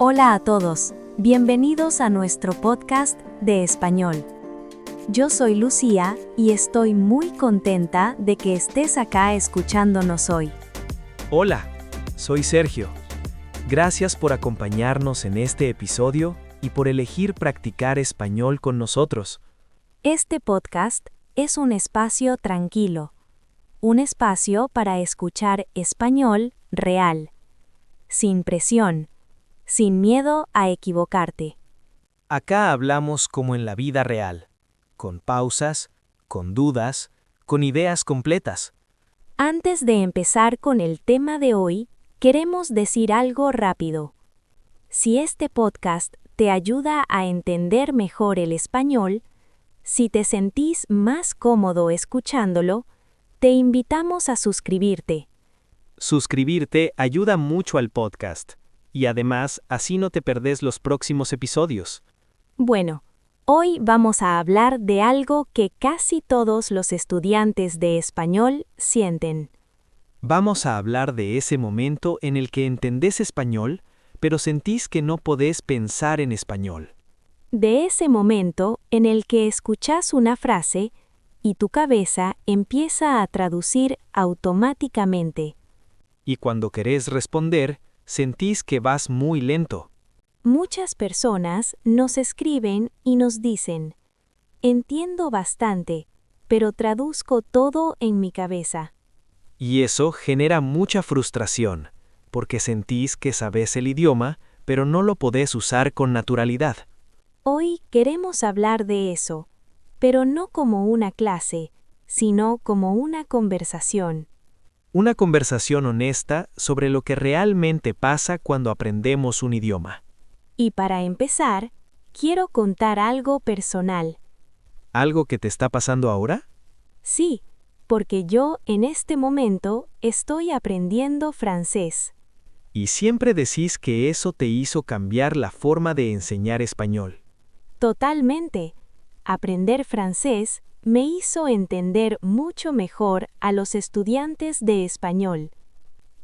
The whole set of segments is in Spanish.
Hola a todos, bienvenidos a nuestro podcast de español. Yo soy Lucía y estoy muy contenta de que estés acá escuchándonos hoy. Hola, soy Sergio. Gracias por acompañarnos en este episodio y por elegir practicar español con nosotros. Este podcast es un espacio tranquilo, un espacio para escuchar español real, sin presión, sin miedo a equivocarte. Acá hablamos como en la vida real, con pausas, con dudas, con ideas completas. Antes de empezar con el tema de hoy, queremos decir algo rápido. Si este podcast te ayuda a entender mejor el español, si te sentís más cómodo escuchándolo, te invitamos a suscribirte. Suscribirte ayuda mucho al podcast, y además así no te perdés los próximos episodios. Bueno, hoy vamos a hablar de algo que casi todos los estudiantes de español sienten. Vamos a hablar de ese momento en el que entendés español, pero sentís que no podés pensar en español. De ese momento en el que escuchás una frase y tu cabeza empieza a traducir automáticamente. Y cuando querés responder, sentís que vas muy lento. Muchas personas nos escriben y nos dicen, entiendo bastante, pero traduzco todo en mi cabeza. Y eso genera mucha frustración, porque sentís que sabés el idioma, pero no lo podés usar con naturalidad. Hoy queremos hablar de eso, pero no como una clase, sino como una conversación. Una conversación honesta sobre lo que realmente pasa cuando aprendemos un idioma. Y para empezar, quiero contar algo personal. ¿Algo que te está pasando ahora? Sí, porque yo en este momento estoy aprendiendo francés. Y siempre decís que eso te hizo cambiar la forma de enseñar español. Totalmente. Aprender francés me hizo entender mucho mejor a los estudiantes de español.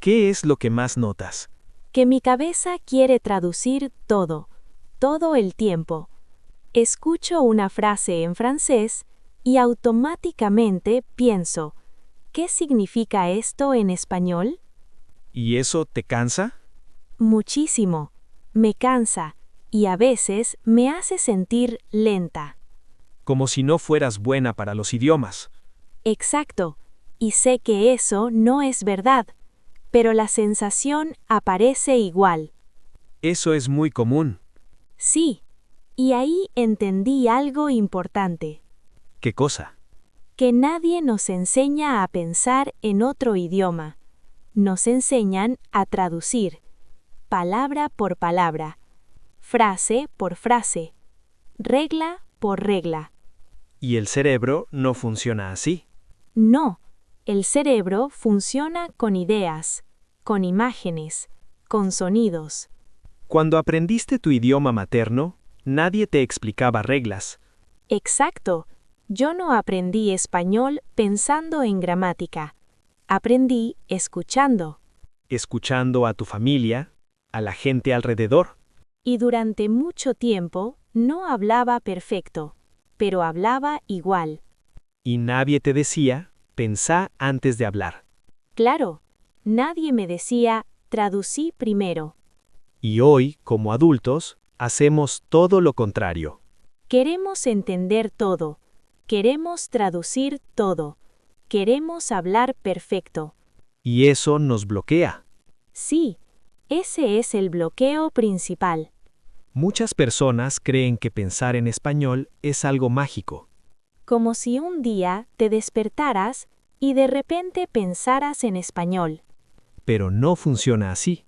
¿Qué es lo que más notas? Que mi cabeza quiere traducir todo el tiempo. Escucho una frase en francés y automáticamente pienso, ¿qué significa esto en español? ¿Y eso te cansa? Muchísimo. Me cansa y a veces me hace sentir lenta. Como si no fueras buena para los idiomas. Exacto. Y sé que eso no es verdad, pero la sensación aparece igual. Eso es muy común. Sí. Y ahí entendí algo importante. ¿Qué cosa? Que nadie nos enseña a pensar en otro idioma. Nos enseñan a traducir, palabra por palabra, frase por frase, regla por regla. Y el cerebro no funciona así. No, el cerebro funciona con ideas, con imágenes, con sonidos. Cuando aprendiste tu idioma materno, nadie te explicaba reglas. Exacto. Yo no aprendí español pensando en gramática. Aprendí escuchando. Escuchando a tu familia, a la gente alrededor. Y durante mucho tiempo no hablaba perfecto, pero hablaba igual. Y nadie te decía, pensá antes de hablar. Claro, nadie me decía, traducí primero. Y hoy, como adultos, hacemos todo lo contrario. Queremos entender todo. Queremos traducir todo. Queremos hablar perfecto. Y eso nos bloquea. Sí, ese es el bloqueo principal. Muchas personas creen que pensar en español es algo mágico. Como si un día te despertaras y de repente pensaras en español. Pero no funciona así.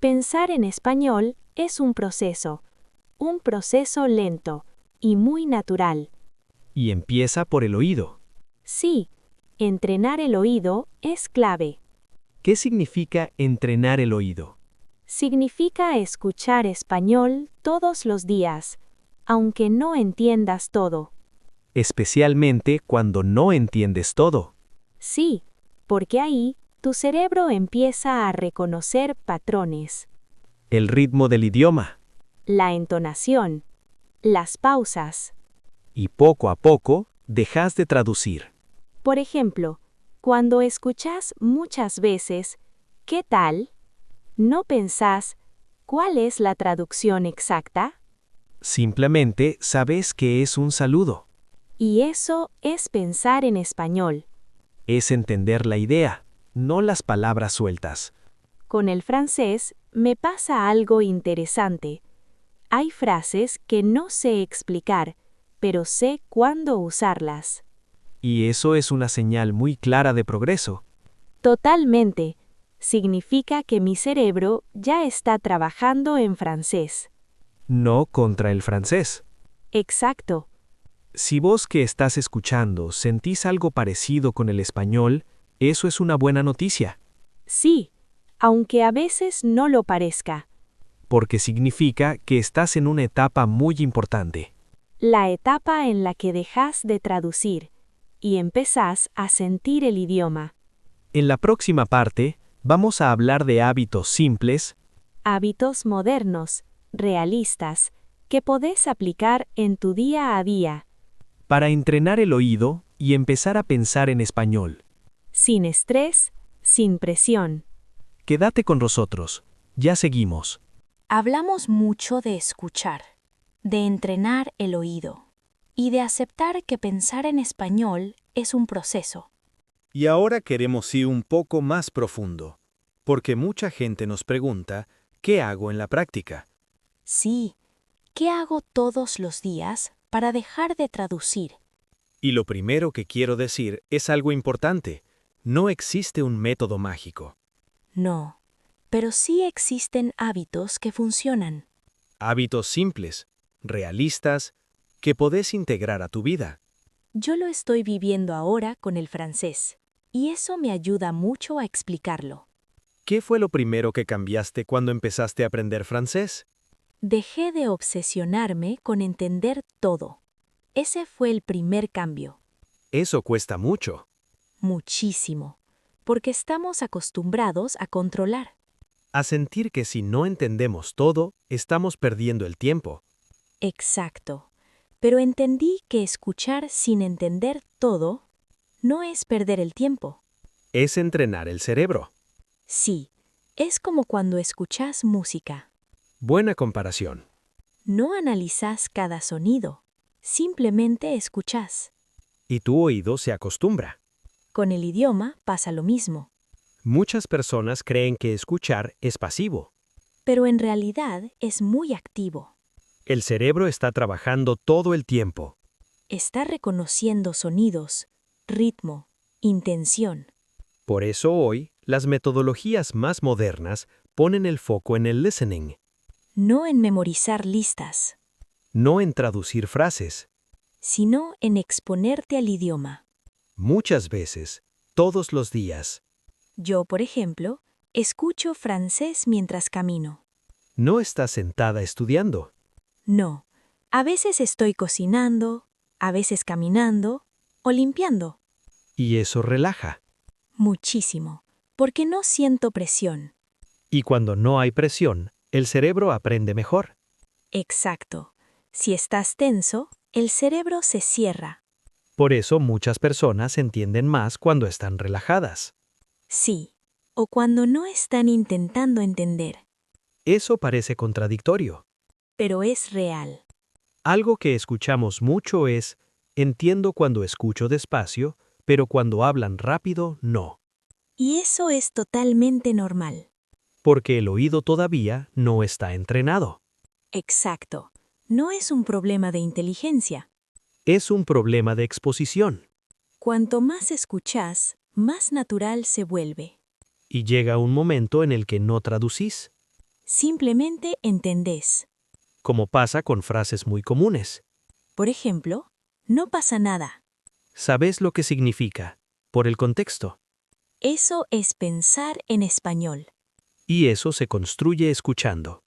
Pensar en español es un proceso lento y muy natural. Y empieza por el oído. Sí, entrenar el oído es clave. ¿Qué significa entrenar el oído? Significa escuchar español todos los días, aunque no entiendas todo. Especialmente cuando no entiendes todo. Sí, porque ahí tu cerebro empieza a reconocer patrones. el ritmo del idioma. la entonación, las pausas. Y poco a poco, dejas de traducir. Por ejemplo, cuando escuchas muchas veces, ¿qué tal? ¿No pensás cuál es la traducción exacta? Simplemente sabes que es un saludo. Y eso es pensar en español. Es entender la idea, no las palabras sueltas. Con el francés me pasa algo interesante. Hay frases que no sé explicar, pero sé cuándo usarlas. Y eso es una señal muy clara de progreso. Totalmente. Significa que mi cerebro ya está trabajando en francés. No contra el francés. Exacto. Si vos que estás escuchando sentís algo parecido con el español, eso es una buena noticia, Sí, aunque a veces no lo parezca. porque significa que estás en una etapa muy importante. La etapa en la que dejas de traducir y empezás a sentir el idioma. En la próxima parte, vamos a hablar de hábitos simples, Hábitos modernos, realistas, que podés aplicar en tu día a día, para entrenar el oído y empezar a pensar en español. sin estrés, sin presión. Quédate con nosotros, ya seguimos. Hablamos mucho de escuchar, de entrenar el oído y de aceptar que pensar en español es un proceso. Y ahora queremos ir un poco más profundo, porque mucha gente nos pregunta, ¿qué hago en la práctica? Sí, ¿qué hago todos los días para dejar de traducir? Y lo primero que quiero decir es algo importante. No existe un método mágico. No, pero sí existen hábitos que funcionan. Hábitos simples, realistas, que podés integrar a tu vida. Yo lo estoy viviendo ahora con el francés, y eso me ayuda mucho a explicarlo. ¿Qué fue lo primero que cambiaste cuando empezaste a aprender francés? Dejé de obsesionarme con entender todo. Ese fue el primer cambio. Eso cuesta mucho. Muchísimo, porque estamos acostumbrados a controlar. A sentir que si no entendemos todo, estamos perdiendo el tiempo. Exacto, pero entendí que escuchar sin entender todo no es perder el tiempo. Es entrenar el cerebro. Sí, es como cuando escuchas música. Buena comparación. No analizas cada sonido, simplemente escuchas. Y tu oído se acostumbra. Con el idioma pasa lo mismo, Muchas personas creen que escuchar es pasivo. pero en realidad es muy activo. El cerebro está trabajando todo el tiempo. Está reconociendo sonidos, ritmo, intención. Por eso hoy, las metodologías más modernas ponen el foco en el listening, No en memorizar listas, no en traducir frases. sino en exponerte al idioma. Muchas veces, todos los días. Yo, por ejemplo, escucho francés mientras camino. No estás sentada estudiando. No, a veces estoy cocinando, a veces caminando o limpiando. Y eso relaja. Muchísimo, porque no siento presión. Y cuando no hay presión, el cerebro aprende mejor. Exacto. Si estás tenso, el cerebro se cierra. Por eso muchas personas entienden más cuando están relajadas. Sí, o cuando no están intentando entender, Eso parece contradictorio. pero es real. Algo que escuchamos mucho es, entiendo cuando escucho despacio, pero cuando hablan rápido, no. Y eso es totalmente normal. Porque el oído todavía no está entrenado. Exacto. No es un problema de inteligencia. Es un problema de exposición. Cuanto más escuchas, más natural se vuelve. Y llega un momento en el que no traducís, Simplemente entendés. como pasa con frases muy comunes. Por ejemplo, no pasa nada. Sabes lo que significa, por el contexto. Eso es pensar en español. Y eso se construye escuchando.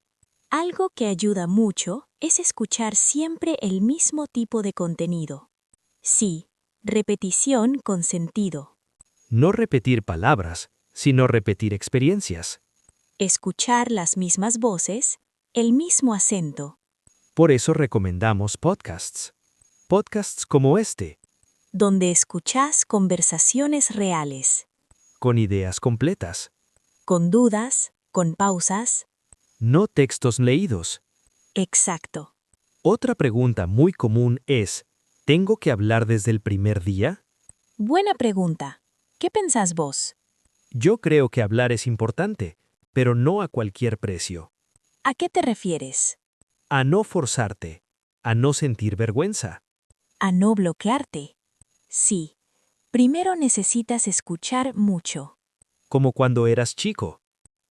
Algo que ayuda mucho es escuchar siempre el mismo tipo de contenido. Sí, repetición con sentido. No repetir palabras, sino repetir experiencias. escuchar las mismas voces, el mismo acento, Por eso recomendamos podcasts. Podcasts como este, donde escuchás conversaciones reales, con ideas completas, con dudas, con pausas. no textos leídos. Exacto. Otra pregunta muy común es, ¿tengo que hablar desde el primer día? Buena pregunta. ¿Qué pensás vos? Yo creo que hablar es importante, pero no a cualquier precio. ¿A qué te refieres? A no forzarte, a no sentir vergüenza. A no bloquearte. Sí. Primero necesitas escuchar mucho. Como cuando eras chico.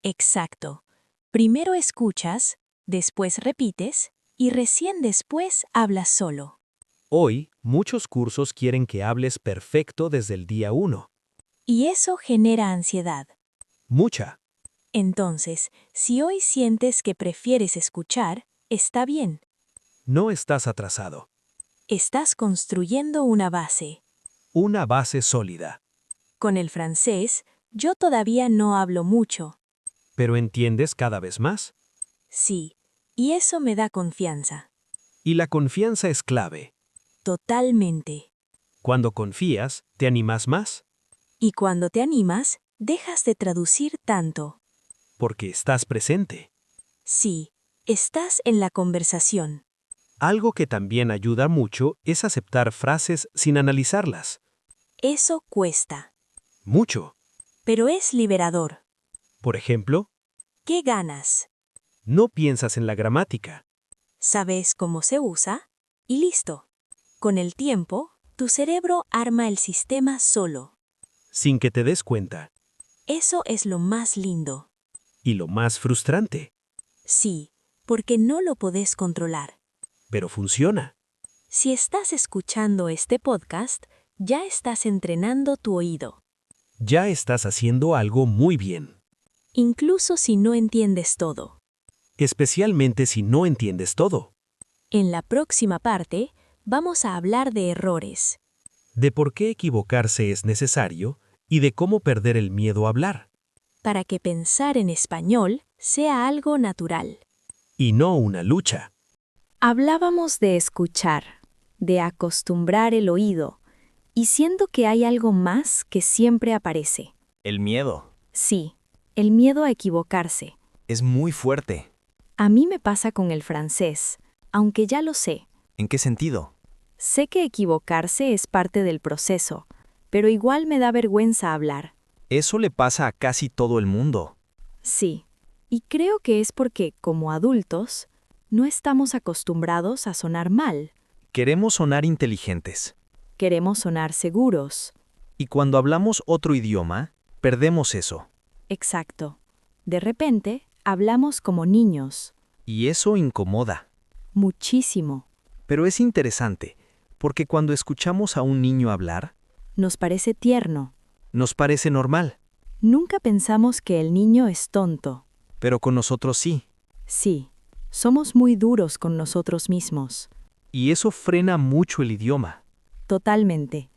Exacto. Primero escuchas, después repites y recién después hablas solo. Hoy, muchos cursos quieren que hables perfecto desde el día 1. Y eso genera ansiedad. Mucha. Entonces, si hoy sientes que prefieres escuchar, está bien. No estás atrasado. Estás construyendo una base. Una base sólida. Con el francés, yo todavía no hablo mucho. Pero entiendes cada vez más. Sí, y eso me da confianza. Y la confianza es clave. Totalmente. Cuando confías, te animas más, Y cuando te animas, dejas de traducir tanto. porque estás presente. Sí, estás en la conversación. Algo que también ayuda mucho es aceptar frases sin analizarlas. Eso cuesta, Mucho. pero es liberador. Por ejemplo, ¿Qué ganas? no piensas en la gramática. Sabes cómo se usa y listo. Con el tiempo, tu cerebro arma el sistema solo. Sin que te des cuenta. Eso es lo más lindo. Y lo más frustrante. Sí, porque no lo podés controlar. Pero funciona. Si estás escuchando este podcast, ya estás entrenando tu oído. Ya estás haciendo algo muy bien. Incluso si no entiendes todo. Especialmente si no entiendes todo. En la próxima parte, vamos a hablar de errores. De por qué equivocarse es necesario y de cómo perder el miedo a hablar. Para que pensar en español sea algo natural. Y no una lucha. Hablábamos de escuchar, de acostumbrar el oído, y siento que hay algo más que siempre aparece. El miedo Sí, el miedo a equivocarse. es muy fuerte. A mí me pasa con el francés, aunque ya lo sé. ¿En qué sentido? Sé que equivocarse es parte del proceso, pero igual me da vergüenza hablar. Eso le pasa a casi todo el mundo. Sí, y creo que es porque, como adultos, no estamos acostumbrados a sonar mal. Queremos sonar inteligentes. Queremos sonar seguros. Y cuando hablamos otro idioma, perdemos eso. Exacto. De repente, hablamos como niños. Y eso incomoda. Muchísimo. Pero es interesante, porque cuando escuchamos a un niño hablar, Nos parece tierno. nos parece normal. Nunca pensamos que el niño es tonto. Pero con nosotros sí. Sí, somos muy duros con nosotros mismos. Y eso frena mucho el idioma. Totalmente.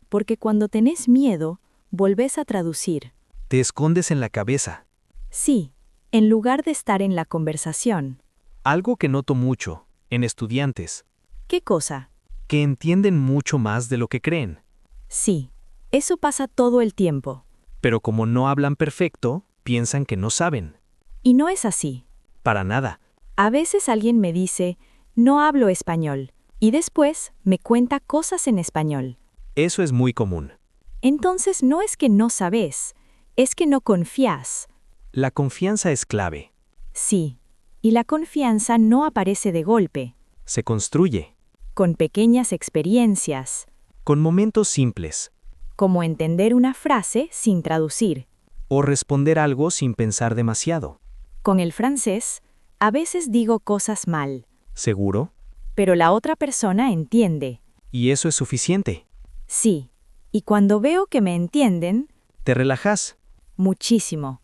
Porque cuando tenés miedo, volvés a traducir. Te escondes en la cabeza. Sí, en lugar de estar en la conversación. Algo que noto mucho, en estudiantes, ¿Qué cosa? que entienden mucho más de lo que creen. Sí, eso pasa todo el tiempo. Pero como no hablan perfecto, piensan que no saben. Y no es así. Para nada. A veces alguien me dice, no hablo español, y después me cuenta cosas en español. Eso es muy común. Entonces no es que no sabes, es que no confías. La confianza es clave. Sí, y la confianza no aparece de golpe, Se construye. con pequeñas experiencias, Con momentos simples. como entender una frase sin traducir. O responder algo sin pensar demasiado. Con el francés, a veces digo cosas mal, ¿Seguro? pero la otra persona entiende. Y eso es suficiente. Sí, y cuando veo que me entienden, Te relajas. muchísimo.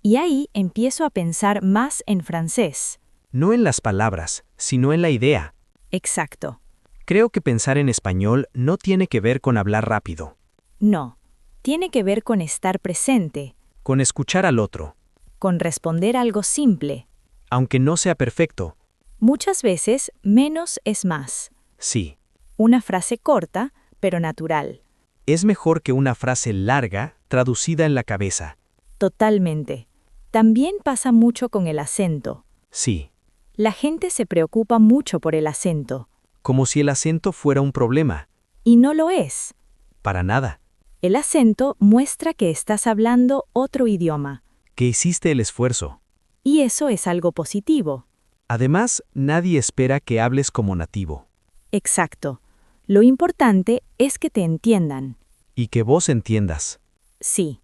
Y ahí empiezo a pensar más en francés. No en las palabras, sino en la idea. Exacto. Creo que pensar en español no tiene que ver con hablar rápido. No, tiene que ver con estar presente, Con escuchar al otro. con responder algo simple. Aunque no sea perfecto. Muchas veces, menos es más. Sí. Una frase corta, pero natural. Es mejor que una frase larga, traducida en la cabeza. Totalmente. También pasa mucho con el acento. Sí. La gente se preocupa mucho por el acento. Como si el acento fuera un problema. Y no lo es. Para nada. El acento muestra que estás hablando otro idioma. Que hiciste el esfuerzo. Y eso es algo positivo. Además, nadie espera que hables como nativo. Exacto. Lo importante es que te entiendan. Y que vos entiendas. Sí.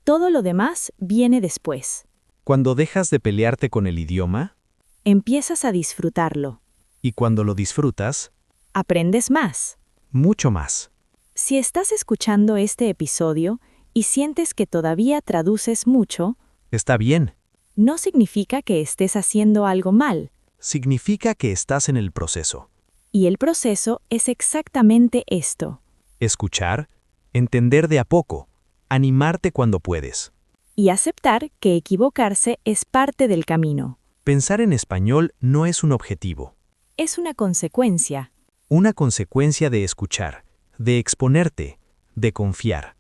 Todo lo demás viene después. Cuando dejas de pelearte con el idioma, Empiezas a disfrutarlo. y cuando lo disfrutas, Aprendes más. mucho más. Si estás escuchando este episodio y sientes que todavía traduces mucho, Está bien. no significa que estés haciendo algo mal. Significa que estás en el proceso. Y el proceso es exactamente esto. Escuchar, entender de a poco, animarte cuando puedes. Y aceptar que equivocarse es parte del camino. Pensar en español no es un objetivo. Es una consecuencia. Una consecuencia de escuchar, de exponerte, de confiar.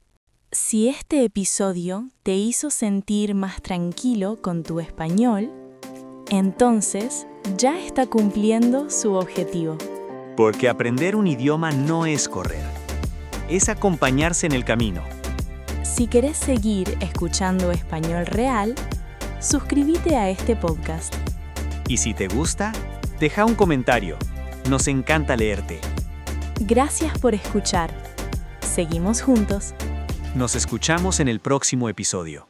Si este episodio te hizo sentir más tranquilo con tu español, entonces ya está cumpliendo su objetivo. Porque aprender un idioma no es correr. Es acompañarse en el camino. Si querés seguir escuchando español real, suscríbete a este podcast. Y si te gusta, deja un comentario. Nos encanta leerte. Gracias por escuchar. Seguimos juntos. Nos escuchamos en el próximo episodio.